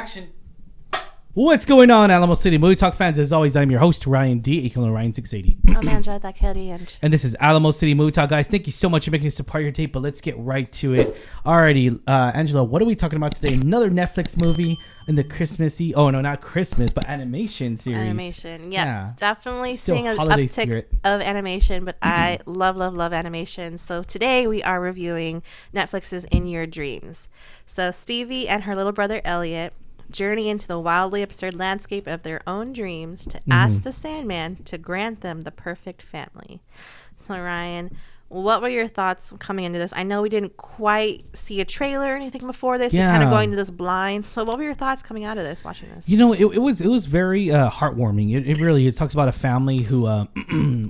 Action. What's going on, Alamo City Movie Talk fans? As always, I'm your host, Ryan D, aka Ryan680. I'm Angela, that kitty. And this is Alamo City Movie Talk, guys. Thank you so much for making us a part of your tape, but let's get right to it. Alrighty, Angela, what are we talking about today? Another Netflix movie in the Christmassy, oh no, not Christmas, but animation series. Animation, yeah. Definitely Still seeing an holiday uptick spirit of animation, but I love animation. So today we are reviewing Netflix's In Your Dreams. So Stevie and her little brother Elliot journey into the wildly absurd landscape of their own dreams to ask the Sandman to grant them the perfect family. So Ryan, what were your thoughts coming into this? I know we didn't quite see a trailer or anything before this. Yeah. We're kind of going to this blind. So what were your thoughts coming out of this, watching this? You know, it was very heartwarming. It really is. It talks about a family who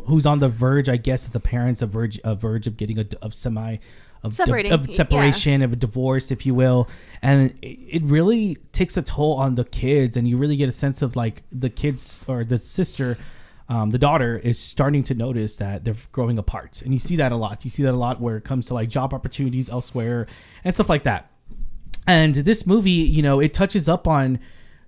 who's on the verge, I guess, of the parents of verge of getting separation, of a divorce, if you will, and it really takes a toll on the kids, and you really get a sense of like the kids or the sister, the daughter is starting to notice that they're growing apart, and you see that a lot. You see that a lot where it comes to like job opportunities elsewhere and stuff like that. And this movie, you know, it touches up on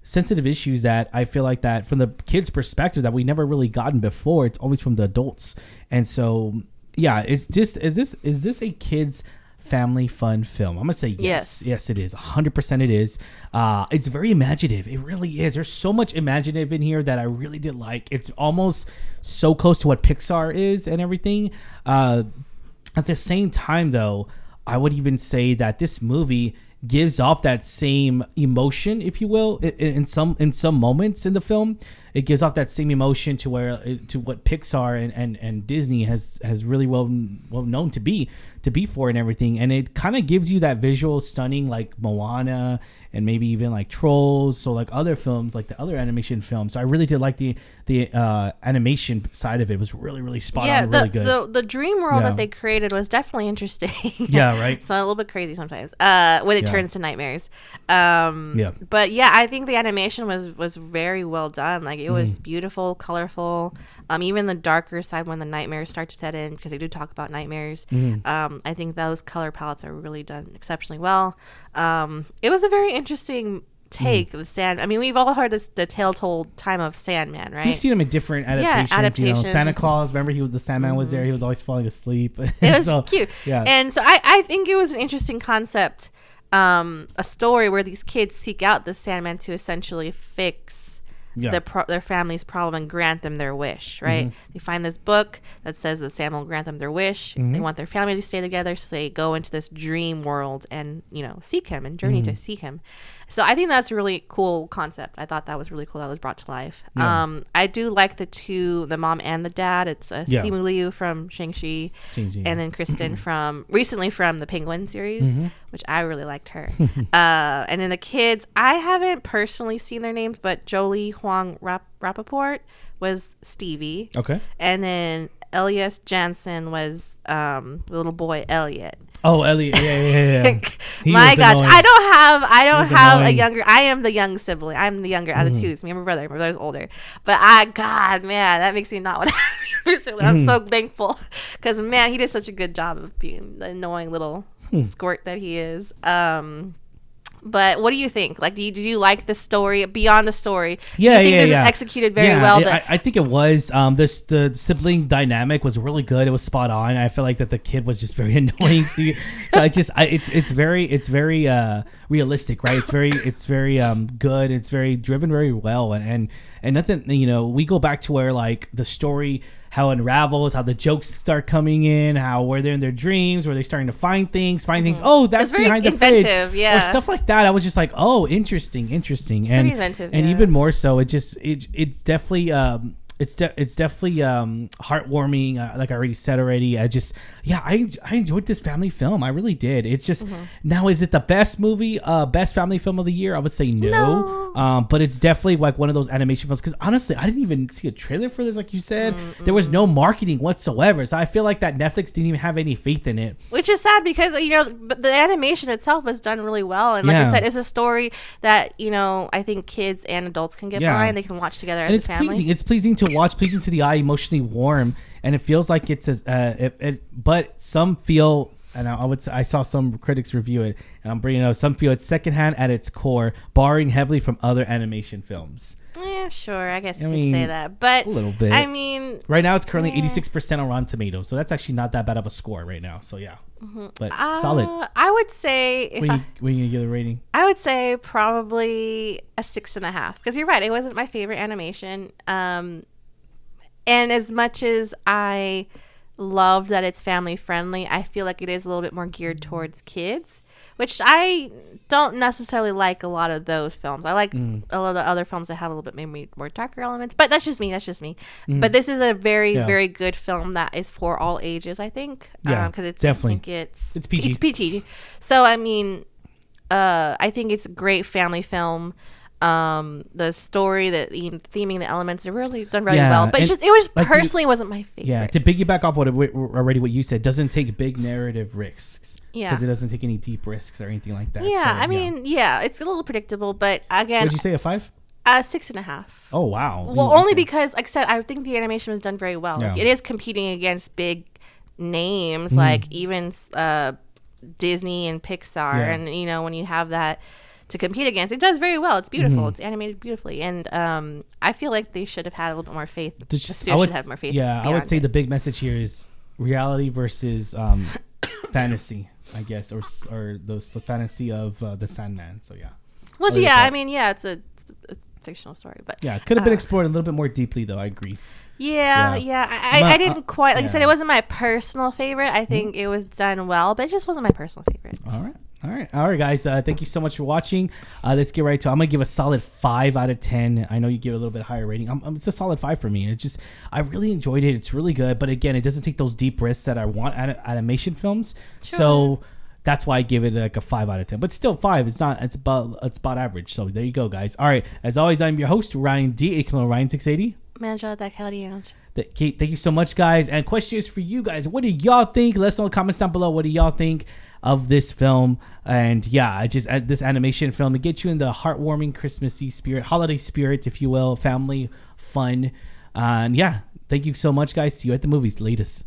sensitive issues that I feel like that from the kids' perspective that we never really gotten before. It's always from the adults, and so. Yeah, it's just is this a kids family fun film? I'm gonna say yes. Yes, it is. 100% it is. It's very imaginative. It really is. There's so much imaginative in here that I really did like. It's almost so close to what Pixar is and everything. At the same time, though, I would even say that this movie gives off that same emotion, if you will, in some moments in the film. It gives off that same emotion to what Pixar and Disney has really well known to be for and everything, and it kind of gives you that visual stunning like Moana and maybe even like Trolls, so like other films, like the other animation films. So I really did like the animation side of it. It was really spot on, really good. The dream world that they created was definitely interesting. Yeah, right. So a little bit crazy sometimes when it turns to nightmares. But yeah, I think the animation was very well done. Like it was beautiful, colorful. Even the darker side when the nightmares start to set in, because they do talk about nightmares. I think those color palettes are really done exceptionally well. It was a very interesting take of the Sand. I mean, we've all heard the tale told time of Sandman, right? We've seen him in different adaptations. You know, Santa Claus. Remember, the Sandman was there. He was always falling asleep. It was cute. Yeah. And so I think it was an interesting concept, a story where these kids seek out the Sandman to essentially fix their family's problem and grant them their wish, right? They find this book that says the Sandman will grant them their wish. They want their family to stay together, so they go into this dream world and, you know, seek him and journey to seek him. So I think that's a really cool concept. I thought that was really cool. That was brought to life. I do like the mom and the dad. It's Simu Liu from Shang-Chi, and then Kristen recently from the Penguin series, which I really liked her. And then the kids, I haven't personally seen their names, but Jolie hoang-rappaport was Stevie. Okay. And then Elias Jansen was the little boy Elliot. Oh, Elliot, yeah. My gosh, annoying. I don't have a younger. I am the young sibling. I'm the younger out of the two. It's me and my brother. My brother's older, but God, man, that makes me not want to have a younger sibling. I'm so thankful because man, he did such a good job of being the annoying little squirt that he is. But what do you think? Like, did you like the story beyond the story? Do you think this was executed very well? I think it was. The sibling dynamic was really good. It was spot on. I feel like that the kid was just very annoying. So it's very realistic, right? It's very good. It's very driven very well, and nothing. You know, we go back to where like the story. How it unravels, how the jokes start coming in, how where they're in their dreams, where they're starting to find things. Oh, that's behind the fridge, or stuff like that. I was just like, oh, interesting, it's pretty inventive, and even more so, it's definitely heartwarming. Like I already said already, I enjoyed this family film. I really did. It's just now, is it the best family film of the year? I would say no. But it's definitely like one of those animation films, because honestly I didn't even see a trailer for this. Like you said, there was no marketing whatsoever, so I feel like that Netflix didn't even have any faith in it, which is sad because, you know, the animation itself was done really well, and like I said, it's a story that, you know, I think kids and adults can get behind. They can watch together as a family. It's pleasing to watch, pleasing to the eye, emotionally warm, and it feels like it's but some feel and I saw some critics review it, and I'm bringing it up. Some feel it's secondhand at its core, borrowing heavily from other animation films. Yeah, sure. I guess you could say that, but a little bit. I mean, right now it's currently 86% on Rotten Tomatoes, so that's actually not that bad of a score right now. So yeah, but solid. I would say when you give a rating, I would say probably a 6.5 because you're right. It wasn't my favorite animation, and as much as I love that it's family friendly, I feel like it is a little bit more geared towards kids. Which I don't necessarily like a lot of those films. I like a lot of the other films that have a little bit maybe more darker elements. But that's just me. But this is a very, very good film that is for all ages, I think. Yeah, because definitely. I think it's PG. It's PG. So, I mean, I think it's a great family film. The story, the theming, the elements are really done really well. But it was like personally wasn't my favorite. Yeah, to piggyback off what you said, doesn't take big narrative risks. Yeah, because it doesn't take any deep risks or anything like that. Yeah, so, I mean, it's a little predictable, but again, would you say a 5? 6.5. Oh wow! Well, only because, like I said, I think the animation was done very well. Yeah. Like, it is competing against big names, like even Disney and Pixar, and you know when you have that to compete against, it does very well. It's beautiful. It's animated beautifully, and I feel like they should have had a little bit more faith. The studio should have more faith. Yeah, I would say the big message here is reality versus fantasy, I guess, or the fantasy of the Sandman. So yeah. Well, yeah, I mean, yeah, it's a fictional story, but yeah, it could have been explored a little bit more deeply, though. I agree. Yeah. I didn't quite, like I said, it wasn't my personal favorite. I think it was done well, but it just wasn't my personal favorite. All right, guys. Thank you so much for watching. Let's get right to it. I'm gonna give a solid 5 out of 10. I know you give a little bit higher rating. It's a solid 5 for me. I really enjoyed it. It's really good, but again, it doesn't take those deep risks that I want out of animation films. Sure. So that's why I give it like a 5 out of 10. But still 5. It's about average. So there you go, guys. All right. As always, I'm your host Ryan D. Ryan 680. Thank you so much, guys. And question is for you guys. What do y'all think? Let us know in the comments down below. What do y'all think of this film? And yeah, this animation film to get you in the heartwarming Christmassy spirit, holiday spirit, if you will, family fun. And yeah, thank you so much, guys. See you at the movies. Latest.